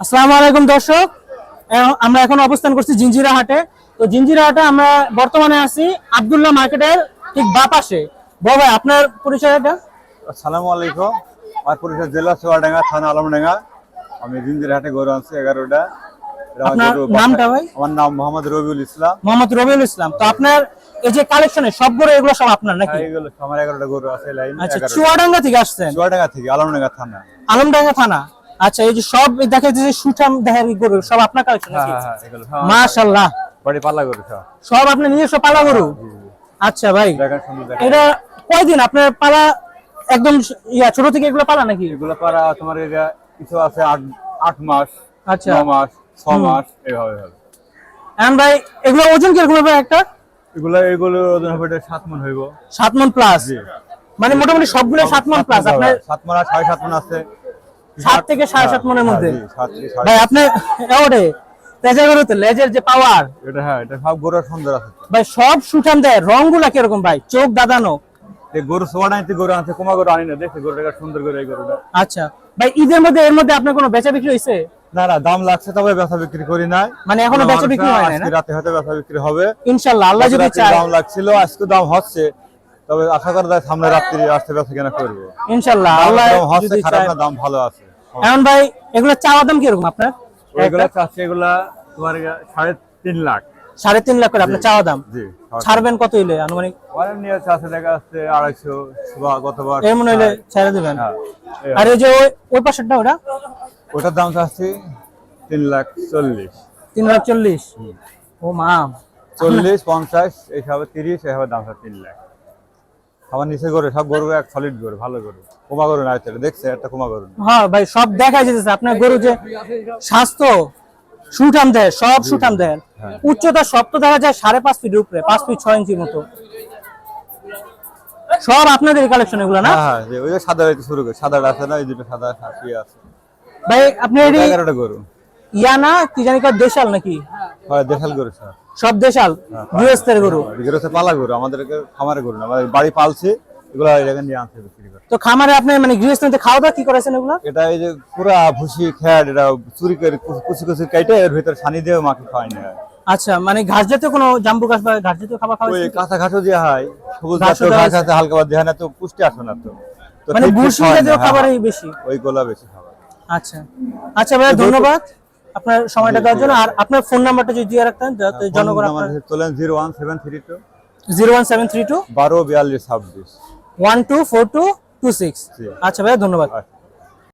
আসসালামু আলাইকুম দর্শক, আমরা এখন অবস্থান করছি জিঞ্জিরা হাটে। তো জিঞ্জিরা হাটে আমরা বর্তমানে আছি আব্দুল্লাহ মার্কেটের ঠিক বাঁ পাশে। বাবা, আপনার পরিচয়টা? আসসালামু আলাইকুম। আমার পরিচয় জেলা চুয়াডাঙ্গা, থানা আলমডাঙ্গা। আমি জিঞ্জিরা হাটে গরু আনছি 11টা। আপনার নামটা ভাই? আমার নাম মোহাম্মদ রবিউল ইসলাম। মোহাম্মদ রবিউল ইসলাম। তো আপনার এই যে কালেকশনে সব গরু এগুলো সব আপনার নাকি? এগুলো আমার 11টা গরু আছে লাইন। আচ্ছা, চুয়াডাঙ্গা থেকে আসছেন? চুয়াডাঙ্গা থেকে, আলমডাঙ্গা থানা। আলমডাঙ্গা থানা। আচ্ছা, এই যে সব দেখা যাচ্ছে সুঠাম দেহের গরু সব আপনার কালেকশন নাকি? হ্যাঁ, এগুলো মাশাআল্লাহ, বড়ি পাল্লা গরু সব। সব আপনার নিজস্ব পালা গরু? আচ্ছা ভাই, দেখেন সুন্দর দেখেন। এটা কয়দিন আপনার পালা? একদম ছোট থেকে এগুলো পালা নাকি? এগুলো পারা তোমার এটা কিছু আছে 8 মাস, আচ্ছা 9 মাস, 6 মাস এইভাবে হবে। এখন ভাই এগুলো ওজন কিরকম হবে একটা? এগুলো ওজন হবে 7 মণ হইব। 7 মণ প্লাস? জি, মানে মোটামুটি সবগুলো 7 মণ প্লাস? আপনার 7 মণ আর 7.5 মণ আছে। 7 থেকে 7.5 মণের মধ্যে? জি, 7 থেকে 7.5। ভাই আপনি এওরে তেজা গরুতে লেজের যে পাওয়ার, এটা সব গরুর সুন্দর আছে। ভাই সব সুঠাম দেয়। রংগুলা কিরকম ভাই? চোখ দাদানো? এই গরু সোয়াডাইতে গরু আছে, কোমা গরু আনি না। দেখি গরুটা সুন্দর করে এই গরুটা। আচ্ছা ভাই, ঈদের মধ্যে এর মধ্যে আপনার কোনো বেচা বিক্রি হইছে? না, দাম লাগছে, তবে বেচা বিক্রি করি নাই। মানে এখনো বেচা বিক্রি হয় না? আজকে রাতে হয়তো বেচা বিক্রি হবে ইনশাআল্লাহ, আল্লাহ যদি রাতে চায়। দাম লাগছিল, আজকে দাম হচ্ছে, তবে আশা করা যায় সামনে রাত্রি আসতে বেচা কেনা করব। ইনশাআল্লাহ আল্লাহ দাম হচ্ছে, যদি খারাপ চায়। না, দাম ভালো আছে। এখন ভাই এগুলো চাওয়া দাম কিরকম আপনার? এগুলা চাচ্ছে, এগুলা তোমার 3.5 লাখ। 3.5 লাখ করে আপনার চাওয়া দাম? জি। ছাড়বেন কত হইলে আনুমানিক? ওয়ারেন নিয়ে চাচ্ছে, দেখা যাচ্ছে 250 বা গতবার এর মনে হইলে ছেড়ে দিবেন? হ্যাঁ। আর এই যে ওই পাশেরটা ওটা? ওটার দাম চাচ্ছি 3,40,000। 3,40,000? ও মা, 40, 50 এইভাবে 30 এইভাবে দাম 3 লাখ। আমার নিচে গরু সব গরু এক সলিড গরু, ভালো গরু। কোমা গরু না, এটা দেখছে একটা কোমা গরু না। হ্যাঁ ভাই, সব দেখা যাচ্ছে আপনার গরু যে স্বাস্থ্য সুঠাম দেয়, সব সুঠাম দেয়। উচ্চতা সব তো দেখা যায় 5.5 ফিটের উপরে, 5 ফিট 6 ইঞ্চির মতো। সব আপনাদের কালেকশন এগুলো না? হ্যাঁ, যে ওই যে সাদা হইতে শুরু করে, সাদাটা আছে না, এই দুটো সাদা সাথী আছে। ভাই আপনি এর 11টা গরু। ইয়া না কি জানি কার দেশাল নাকি? হয় দেখাল গরু সব। সব দেশাল গৃহস্থের গরু? এগুলো হচ্ছে পালা গরু, আমাদের খামারে গরু না, আমাদের বাড়ি পালছে। এগুলো এখানে নিয়ে আনছে বিক্রি করে। তো খামারে আপনি মানে গৃহস্থতে খাওয়া দাওয়া কি করেছেন এগুলো? এটা এই যে পুরা ভুসি খ্যাট, এটা চুরি করে কুচি কুচি কেটে এর ভিতরে ছানি দিয়ে মাকে খাওয়াই নেয়। আচ্ছা, মানে ঘাস জাতীয় কোনো জাম্বু ঘাস বা ঘাস জাতীয় খাবার ওই খাওয়াইছেন? কাঁচা ঘাসও দেওয়া হয়, সবুজ ঘাসও জাতীয় দেওয়া ঘাস আছে, হালকা দেওয়া না, তো পুষ্টি আসে না। তো মানে ঠিক বুসি হয় না, জাতীয় হ্যাঁ, খাবারই বেশি? ওইগুলা বেশি খাবার। আচ্ছা আচ্ছা ভাই, ধন্যবাদ আপনার সময়টা দেওয়ার জন্য। আর আপনার ফোন নাম্বারটা যদি দিয়ে রাখতেন যাতে জনগণ আপনার। তোলেন 01732 01732 12 42 26। 124226। আচ্ছা ভাই, ধন্যবাদ।